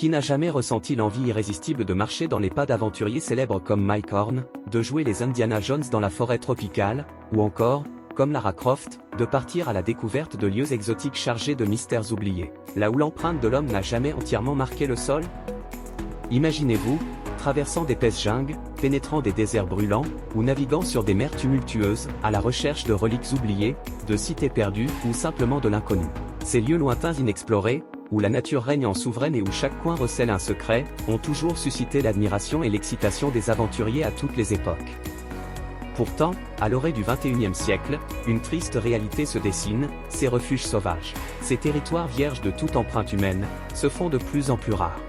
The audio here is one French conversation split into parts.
Qui n'a jamais ressenti l'envie irrésistible de marcher dans les pas d'aventuriers célèbres comme Mike Horn, de jouer les Indiana Jones dans la forêt tropicale, ou encore, comme Lara Croft, de partir à la découverte de lieux exotiques chargés de mystères oubliés, là où l'empreinte de l'homme n'a jamais entièrement marqué le sol? Imaginez-vous, traversant d'épaisses jungles, pénétrant des déserts brûlants, ou naviguant sur des mers tumultueuses, à la recherche de reliques oubliées, de cités perdues, ou simplement de l'inconnu. Ces lieux lointains inexplorés, où la nature règne en souveraine et où chaque coin recèle un secret, ont toujours suscité l'admiration et l'excitation des aventuriers à toutes les époques. Pourtant, à l'orée du XXIe siècle, une triste réalité se dessine, ces refuges sauvages. Ces territoires vierges de toute empreinte humaine, se font de plus en plus rares.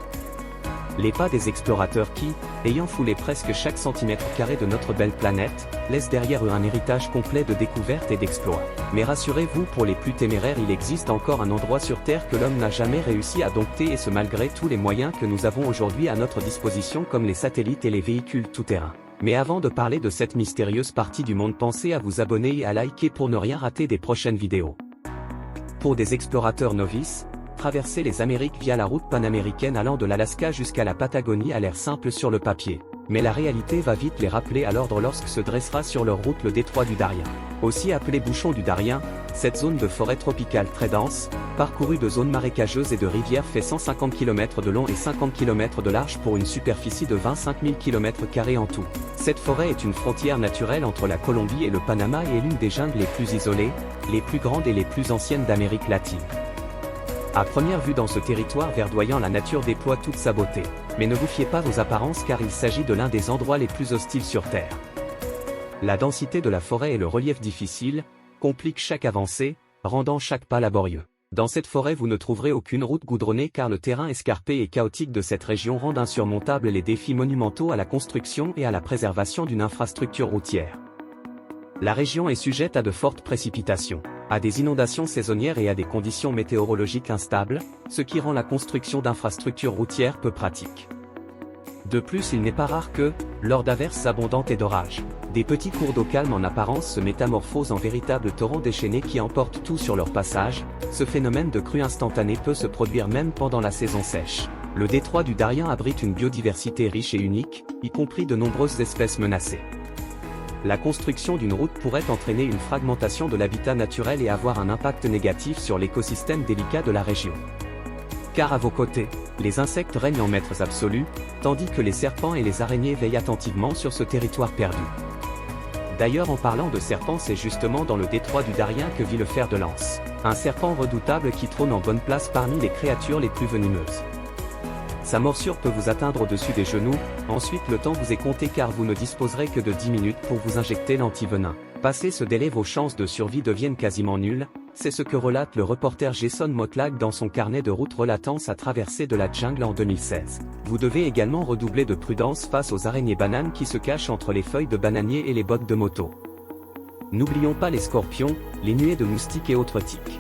Les pas des explorateurs qui, ayant foulé presque chaque centimètre carré de notre belle planète, laissent derrière eux un héritage complet de découvertes et d'exploits. Mais rassurez-vous, pour les plus téméraires, il existe encore un endroit sur Terre que l'homme n'a jamais réussi à dompter, et ce malgré tous les moyens que nous avons aujourd'hui à notre disposition comme les satellites et les véhicules tout-terrain. Mais avant de parler de cette mystérieuse partie du monde, pensez à vous abonner et à liker pour ne rien rater des prochaines vidéos. Pour des explorateurs novices, traverser les Amériques via la route panaméricaine allant de l'Alaska jusqu'à la Patagonie a l'air simple sur le papier. Mais la réalité va vite les rappeler à l'ordre lorsque se dressera sur leur route le détroit du Darien. Aussi appelé bouchon du Darien, cette zone de forêt tropicale très dense, parcourue de zones marécageuses et de rivières, fait 150 km de long et 50 km de large pour une superficie de 25 000 km² en tout. Cette forêt est une frontière naturelle entre la Colombie et le Panama et est l'une des jungles les plus isolées, les plus grandes et les plus anciennes d'Amérique latine. À première vue, dans ce territoire verdoyant, la nature déploie toute sa beauté. Mais ne vous fiez pas aux apparences, car il s'agit de l'un des endroits les plus hostiles sur Terre. La densité de la forêt et le relief difficile compliquent chaque avancée, rendant chaque pas laborieux. Dans cette forêt, vous ne trouverez aucune route goudronnée, car le terrain escarpé et chaotique de cette région rend insurmontables les défis monumentaux à la construction et à la préservation d'une infrastructure routière. La région est sujette à de fortes précipitations, à des inondations saisonnières et à des conditions météorologiques instables, ce qui rend la construction d'infrastructures routières peu pratique. De plus, il n'est pas rare que, lors d'averses abondantes et d'orages, des petits cours d'eau calmes en apparence se métamorphosent en véritables torrents déchaînés qui emportent tout sur leur passage. Ce phénomène de crue instantanée peut se produire même pendant la saison sèche. Le détroit du Darien abrite une biodiversité riche et unique, y compris de nombreuses espèces menacées. La construction d'une route pourrait entraîner une fragmentation de l'habitat naturel et avoir un impact négatif sur l'écosystème délicat de la région. Car à vos côtés, les insectes règnent en maîtres absolus, tandis que les serpents et les araignées veillent attentivement sur ce territoire perdu. D'ailleurs, en parlant de serpents, c'est justement dans le détroit du Darien que vit le fer de lance, un serpent redoutable qui trône en bonne place parmi les créatures les plus venimeuses. Sa morsure peut vous atteindre au-dessus des genoux, ensuite le temps vous est compté, car vous ne disposerez que de 10 minutes pour vous injecter l'antivenin. Passé ce délai, vos chances de survie deviennent quasiment nulles, c'est ce que relate le reporter Jason Motlagh dans son carnet de route relatant sa traversée de la jungle en 2016. Vous devez également redoubler de prudence face aux araignées bananes qui se cachent entre les feuilles de bananier et les bottes de moto. N'oublions pas les scorpions, les nuées de moustiques et autres tiques.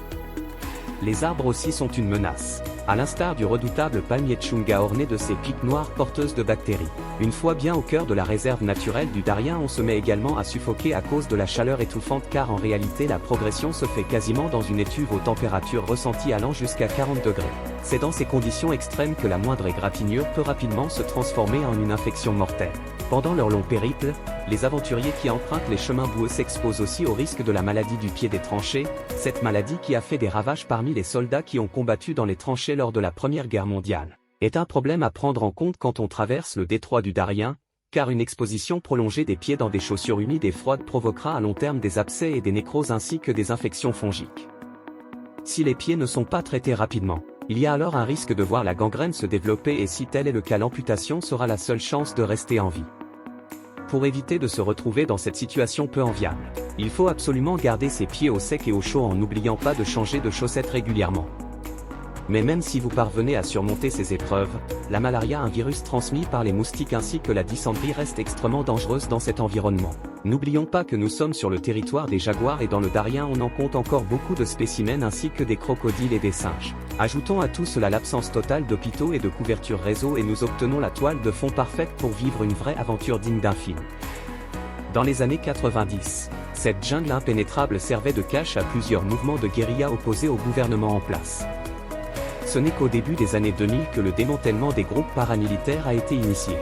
Les arbres aussi sont une menace, à l'instar du redoutable palmier tchunga orné de ses piques noires porteuses de bactéries. Une fois bien au cœur de la réserve naturelle du Darien, on se met également à suffoquer à cause de la chaleur étouffante, car en réalité la progression se fait quasiment dans une étuve aux températures ressenties allant jusqu'à 40 degrés. C'est dans ces conditions extrêmes que la moindre égratignure peut rapidement se transformer en une infection mortelle. Pendant leur long périple, les aventuriers qui empruntent les chemins boueux s'exposent aussi au risque de la maladie du pied des tranchées, cette maladie qui a fait des ravages parmi les soldats qui ont combattu dans les tranchées lors de la Première Guerre mondiale, est un problème à prendre en compte quand on traverse le détroit du Darien, car une exposition prolongée des pieds dans des chaussures humides et froides provoquera à long terme des abcès et des nécroses ainsi que des infections fongiques. Si les pieds ne sont pas traités rapidement, il y a alors un risque de voir la gangrène se développer, et si tel est le cas, l'amputation sera la seule chance de rester en vie. Pour éviter de se retrouver dans cette situation peu enviable, il faut absolument garder ses pieds au sec et au chaud en n'oubliant pas de changer de chaussettes régulièrement. Mais même si vous parvenez à surmonter ces épreuves, la malaria, un virus transmis par les moustiques, ainsi que la dysenterie reste extrêmement dangereuse dans cet environnement. N'oublions pas que nous sommes sur le territoire des jaguars, et dans le Darien on en compte encore beaucoup de spécimens ainsi que des crocodiles et des singes. Ajoutons à tout cela l'absence totale d'hôpitaux et de couverture réseau, et nous obtenons la toile de fond parfaite pour vivre une vraie aventure digne d'un film. Dans les années 90, cette jungle impénétrable servait de cache à plusieurs mouvements de guérilla opposés au gouvernement en place. Ce n'est qu'au début des années 2000 que le démantèlement des groupes paramilitaires a été initié.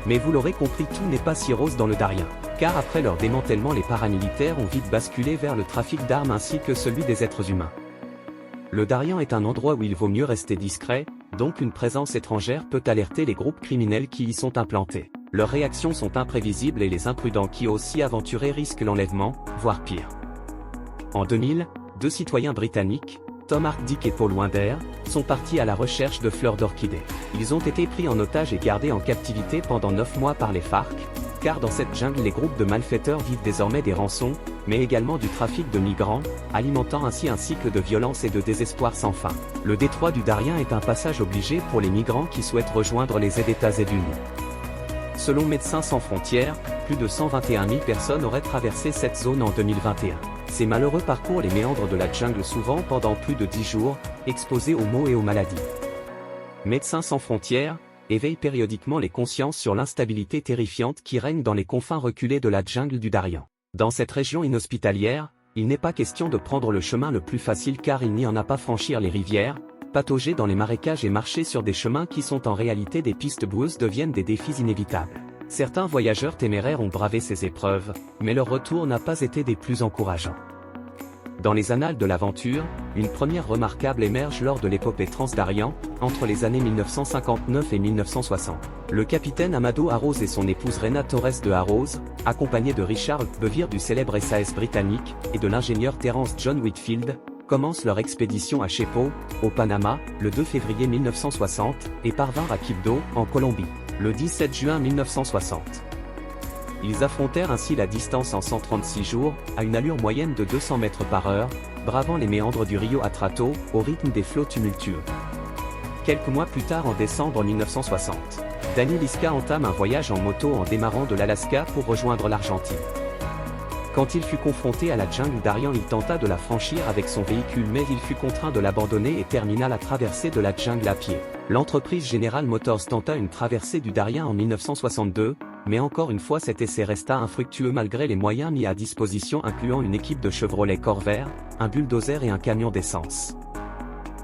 Mais vous l'aurez compris, tout n'est pas si rose dans le Darien. Car après leur démantèlement, les paramilitaires ont vite basculé vers le trafic d'armes ainsi que celui des êtres humains. Le Darien est un endroit où il vaut mieux rester discret, donc une présence étrangère peut alerter les groupes criminels qui y sont implantés. Leurs réactions sont imprévisibles et les imprudents qui osent s'y aventurer risquent l'enlèvement, voire pire. En 2000, 2 citoyens britanniques, Tom Hartdick et Paul Winder, sont partis à la recherche de fleurs d'orchidées. Ils ont été pris en otage et gardés en captivité pendant 9 mois par les FARC, car dans cette jungle les groupes de malfaiteurs vivent désormais des rançons, mais également du trafic de migrants, alimentant ainsi un cycle de violence et de désespoir sans fin. Le détroit du Darien est un passage obligé pour les migrants qui souhaitent rejoindre les États-Unis. Selon Médecins sans frontières, plus de 121 000 personnes auraient traversé cette zone en 2021. Ces malheureux parcourent les méandres de la jungle souvent pendant plus de 10 jours, exposés aux maux et aux maladies. Médecins sans frontières éveille périodiquement les consciences sur l'instabilité terrifiante qui règne dans les confins reculés de la jungle du Darien. Dans cette région inhospitalière, il n'est pas question de prendre le chemin le plus facile car il n'y en a pas. Franchir les rivières, patauger dans les marécages et marcher sur des chemins qui sont en réalité des pistes boueuses deviennent des défis inévitables. Certains voyageurs téméraires ont bravé ces épreuves, mais leur retour n'a pas été des plus encourageants. Dans les annales de l'aventure, une première remarquable émerge lors de l'épopée Transdarien, entre les années 1959 et 1960. Le capitaine Amado Arrows et son épouse Rena Torres de Arrows, accompagnés de Richard Bevere du célèbre SAS britannique, et de l'ingénieur Terence John Whitfield, commencent leur expédition à Chepo, au Panama, le 2 février 1960, et parvinrent à Quibdó, en Colombie, le 17 juin 1960. Ils affrontèrent ainsi la distance en 136 jours, à une allure moyenne de 200 mètres par heure, bravant les méandres du Rio Atrato, au rythme des flots tumultueux. Quelques mois plus tard, en décembre 1960, Danny Liska entame un voyage en moto en démarrant de l'Alaska pour rejoindre l'Argentine. Quand il fut confronté à la jungle Darien, il tenta de la franchir avec son véhicule mais il fut contraint de l'abandonner et termina la traversée de la jungle à pied. L'entreprise General Motors tenta une traversée du Darien en 1962, mais encore une fois cet essai resta infructueux malgré les moyens mis à disposition incluant une équipe de Chevrolet Corvair, un bulldozer et un camion d'essence.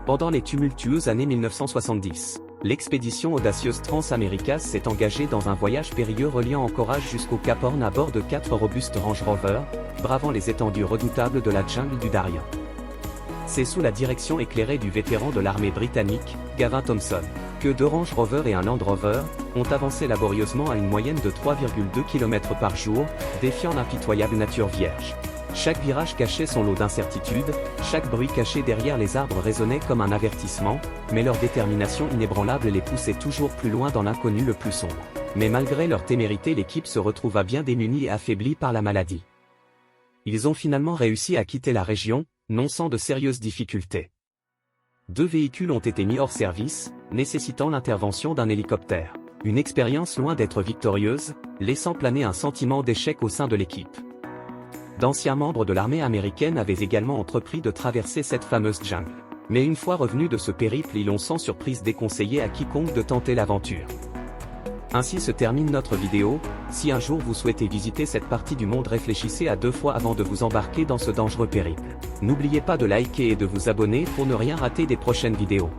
Pendant les tumultueuses années 1970, l'expédition audacieuse Trans-Americas s'est engagée dans un voyage périlleux reliant Anchorage jusqu'au Cap Horn à bord de 4 robustes Range Rover, bravant les étendues redoutables de la jungle du Darien. C'est sous la direction éclairée du vétéran de l'armée britannique, Gavin Thompson, que 2 Range Rover et un Land Rover ont avancé laborieusement à une moyenne de 3,2 km par jour, défiant l'impitoyable nature vierge. Chaque virage cachait son lot d'incertitudes, chaque bruit caché derrière les arbres résonnait comme un avertissement, mais leur détermination inébranlable les poussait toujours plus loin dans l'inconnu le plus sombre. Mais malgré leur témérité, l'équipe se retrouva bien démunie et affaiblie par la maladie. Ils ont finalement réussi à quitter la région, non sans de sérieuses difficultés. 2 véhicules ont été mis hors service, nécessitant l'intervention d'un hélicoptère. Une expérience loin d'être victorieuse, laissant planer un sentiment d'échec au sein de l'équipe. D'anciens membres de l'armée américaine avaient également entrepris de traverser cette fameuse jungle. Mais une fois revenus de ce périple, ils ont sans surprise déconseillé à quiconque de tenter l'aventure. Ainsi se termine notre vidéo. Si un jour vous souhaitez visiter cette partie du monde, réfléchissez à 2 fois avant de vous embarquer dans ce dangereux périple. N'oubliez pas de liker et de vous abonner pour ne rien rater des prochaines vidéos.